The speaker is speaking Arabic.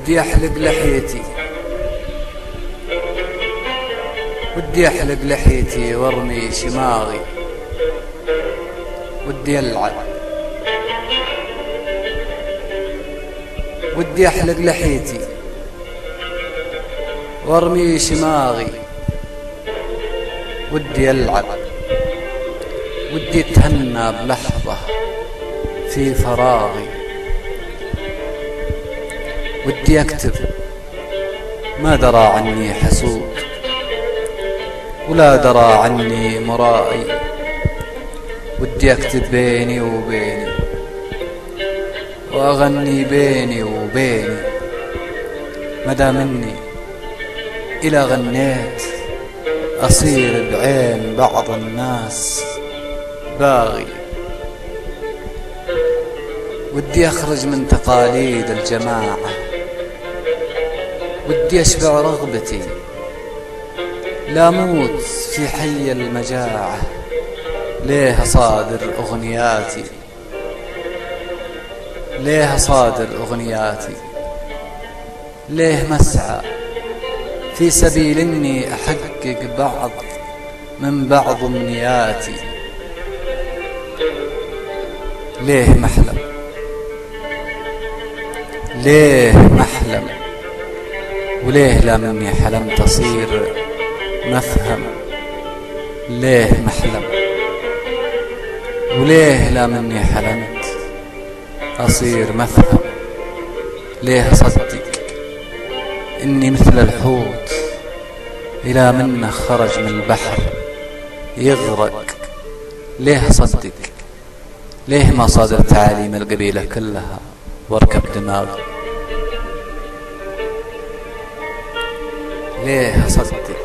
ودي احلق لحيتي، ودي احلق لحيتي وارمي شماغي، ودي العب، ودي احلق لحيتي وارمي شماغي، ودي العب، ودي اتهنى بلحظة في فراغي، ودي اكتب ما درى عني حسود ولا درى عني مرائي، ودي اكتب بيني وبيني واغني بيني وبيني، مدى مني إلى غنيت أصير بعين بعض الناس باغي، ودي أخرج من تقاليد الجماعة، ودي أشبع رغبتي لا موت في حي المجاعة، ليه أصادر أغنياتي، ليه أصادر أغنياتي، ليه مسعى في سبيل إني أحقق بعض من بعض أمنياتي، ليه محلم، ليه محلم، وليه لا مني حلمت أصير مفهم، ليه محلم، وليه لا مني حلمت أصير مفهم، ليه أصدق إني مثل الحوت إلى منه خرج من البحر يغرق، ليه أصدق، ليه ما صادر تعاليم القبيلة كلها واركب دماغي، ليه أصدق